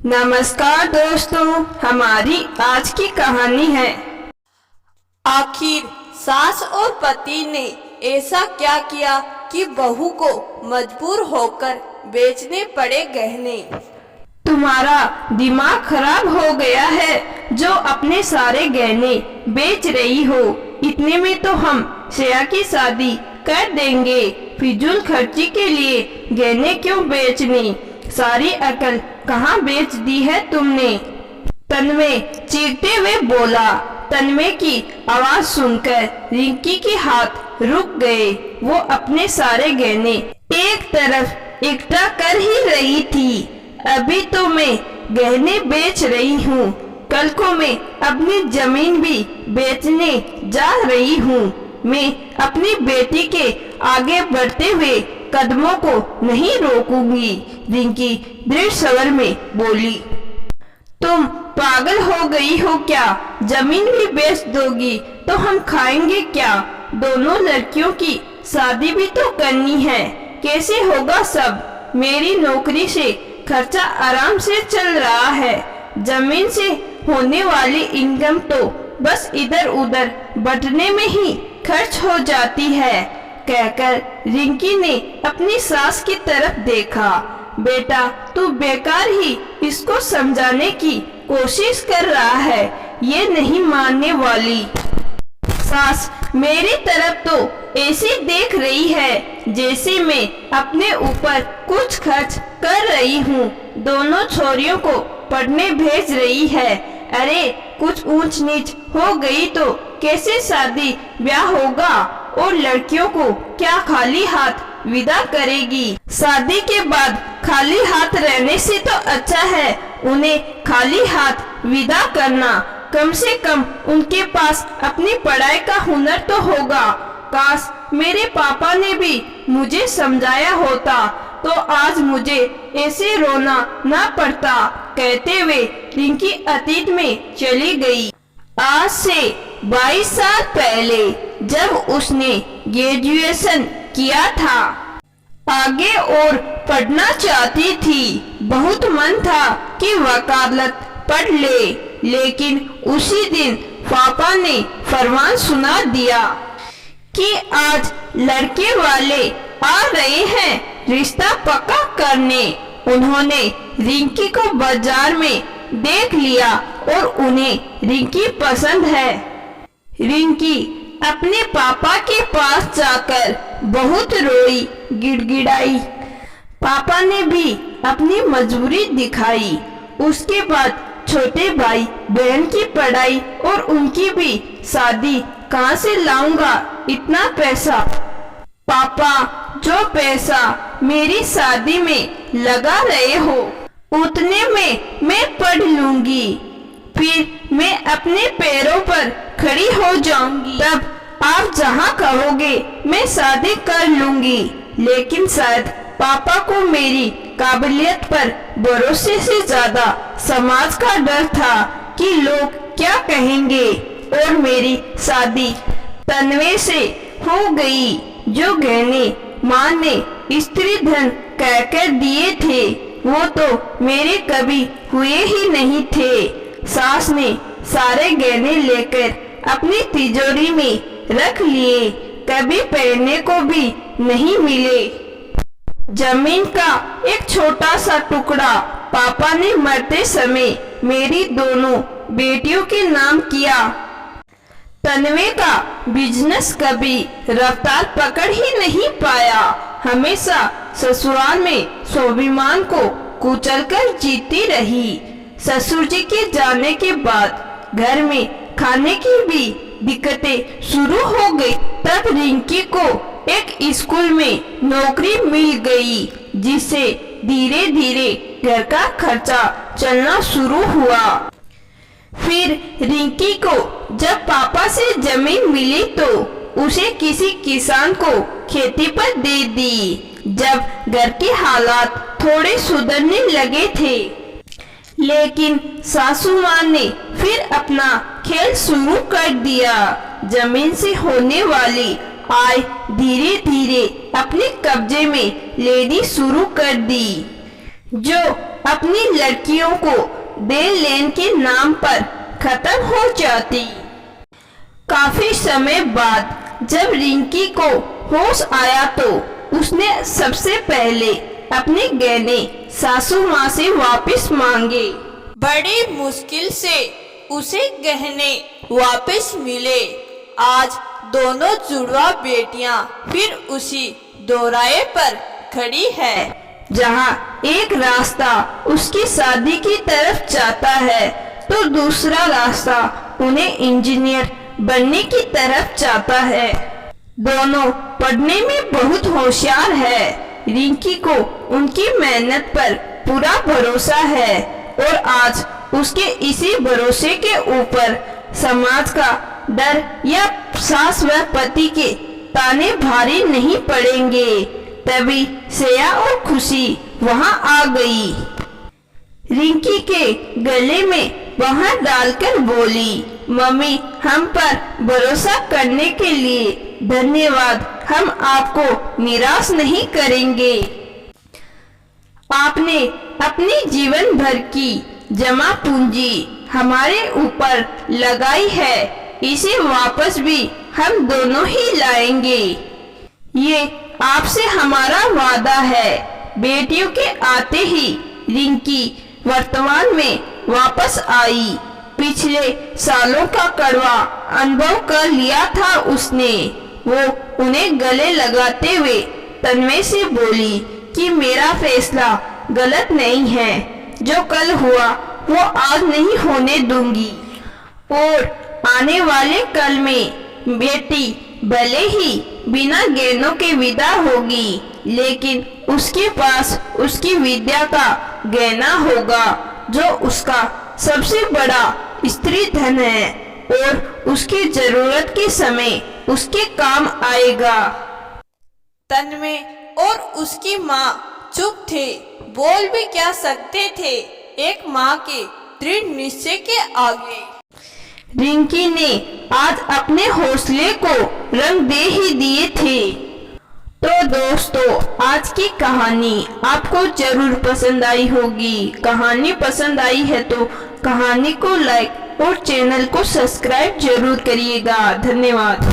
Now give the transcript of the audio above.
नमस्कार दोस्तों, हमारी आज की कहानी है। आखिर सास और पति ने ऐसा क्या किया कि बहू को मजबूर होकर बेचने पड़े गहने। तुम्हारा दिमाग खराब हो गया है जो अपने सारे गहने बेच रही हो। इतने में तो हम श्रेया की शादी कर देंगे। फिजूल खर्ची के लिए गहने क्यों बेचने? सारी अकल कहाँ बेच दी है तुमने? तन्मय चीखते हुए बोला। तन्मय की आवाज सुनकर रिंकी के हाथ रुक गए। वो अपने सारे गहने एक तरफ इकट्ठा कर ही रही थी। अभी तो मैं गहने बेच रही हूँ, कल को मैं अपनी जमीन भी बेचने जा रही हूँ। मैं अपनी बेटी के आगे बढ़ते हुए कदमों को नहीं रोकूंगी। रिंकी दृढ़ स्वर में बोली। तुम पागल हो गई हो क्या? जमीन भी बेच दोगी तो हम खाएंगे क्या? दोनों लड़कियों की शादी भी तो करनी है। कैसे होगा सब? मेरी नौकरी से खर्चा आराम से चल रहा है। जमीन से होने वाली इनकम तो बस इधर उधर बंटने में ही खर्च हो जाती है। कहकर रिंकी ने अपनी सास की तरफ देखा। बेटा, तू बेकार ही इसको समझाने की कोशिश कर रहा है, ये नहीं मानने वाली। सास मेरी तरफ तो ऐसे देख रही है जैसे मैं अपने ऊपर कुछ खर्च कर रही हूँ। दोनों छोरियों को पढ़ने भेज रही है। अरे कुछ ऊंच नीच हो गई तो कैसे शादी ब्याह होगा? और लड़कियों को क्या खाली हाथ विदा करेगी? शादी के बाद खाली हाथ रहने से तो अच्छा है उन्हें खाली हाथ विदा करना। कम से कम उनके पास अपनी पढ़ाई का हुनर तो होगा। काश मेरे पापा ने भी मुझे समझाया होता तो आज मुझे ऐसे रोना ना पड़ता। कहते हुए रिंकी अतीत में चली गई। आज से 22 साल पहले जब उसने ग्रेजुएशन किया था, आगे और पढ़ना चाहती थी। बहुत मन था कि वकालत पढ़ ले, लेकिन उसी दिन पापा ने फरमान सुना दिया कि आज लड़के वाले आ रहे हैं रिश्ता पक्का करने। उन्होंने रिंकी को बाजार में देख लिया और उन्हें रिंकी पसंद है। रिंकी अपने पापा के पास जाकर बहुत रोई, गिड़गिड़ाई। पापा ने भी अपनी मजबूरी दिखाई। उसके बाद छोटे भाई बहन की पढ़ाई और उनकी भी शादी कहाँ से लाऊंगा इतना पैसा? पापा, जो पैसा मेरी शादी में लगा रहे हो उतने में मैं पढ़ लूंगी, फिर मैं अपने पैरों पर खड़ी हो जाऊंगी। तब आप जहाँ कहोगे मैं शादी कर लूंगी। लेकिन शायद पापा को मेरी काबिलियत पर भरोसे से ज्यादा समाज का डर था कि लोग क्या कहेंगे, और मेरी शादी तन्मय से हो गई। जो गहने माँ ने स्त्री धन कहकर दिए थे वो तो मेरे कभी हुए ही नहीं थे। सास ने सारे गहने लेकर अपनी तिजोरी में रख लिए, कभी पहनने को भी नहीं मिले। जमीन का एक छोटा सा टुकड़ा पापा ने मरते समय मेरी दोनों बेटियों के नाम किया। तन्मय का बिजनेस कभी रफ्तार पकड़ ही नहीं पाया। हमेशा ससुराल में स्वाभिमान को कुचलकर जीती रही। ससुर जी के जाने के बाद घर में खाने की भी दिक्कतें शुरू हो गई। तब रिंकी को एक स्कूल में नौकरी मिल गई, जिससे धीरे धीरे घर का खर्चा चलना शुरू हुआ। फिर रिंकी को जब पापा से जमीन मिली तो उसे किसी किसान को खेती पर दे दी। जब घर के हालात थोड़े सुधरने लगे थे, लेकिन सासू माँ ने फिर अपना खेल शुरू कर दिया। जमीन से होने वाली आय धीरे धीरे अपने कब्जे में लेनी शुरू कर दी। जो अपनी लड़कियों को दे लेन के नाम पर खत्म हो जाती। काफी समय बाद जब रिंकी को होश आया तो उसने सबसे पहले अपने गहने सासू माँ से वापस मांगे। बड़ी मुश्किल से उसे गहने वापस मिले। आज दोनों जुड़वा बेटियां फिर उसी दोराहे पर खड़ी है, जहाँ एक रास्ता उसकी शादी की तरफ जाता है तो दूसरा रास्ता उन्हें इंजीनियर बनने की तरफ जाता है। दोनों पढ़ने में बहुत होशियार है। रिंकी को उनकी मेहनत पर पूरा भरोसा है और आज उसके इसी भरोसे के ऊपर समाज का डर या सास व पति के ताने भारी नहीं पड़ेंगे। तभी श्रेया और खुशी वहां आ गई। रिंकी के गले में वहां डालकर बोली, मम्मी हम पर भरोसा करने के लिए धन्यवाद, हम आपको निराश नहीं करेंगे। आपने अपनी जीवन भर की जमा पूंजी हमारे ऊपर लगाई है, इसे वापस भी हम दोनों ही लाएंगे। ये आपसे हमारा वादा है। बेटियों के आते ही रिंकी वर्तमान में वापस आई। पिछले सालों का कड़वा अनुभव कर लिया था उसने। वो उन्हें गले लगाते हुए तन्मय से बोली कि मेरा फैसला गलत नहीं है, जो कल हुआ वो आज नहीं होने दूंगी और आने वाले कल में बेटी भले ही बिना गहनों के विदा होगी, लेकिन उसके पास उसकी विद्या का गहना होगा जो उसका सबसे बड़ा स्त्री धन है और उसकी जरूरत के समय उसके काम आएगा। तन्मय और उसकी माँ चुप थे, बोल भी क्या सकते थे एक माँ के दृढ़ निश्चय के आगे। रिंकी ने आज अपने हौसले को रंग दे ही दिए थे। तो दोस्तों, आज की कहानी आपको जरूर पसंद आई होगी। कहानी पसंद आई है तो कहानी को लाइक और चैनल को सब्सक्राइब जरूर करिएगा। धन्यवाद।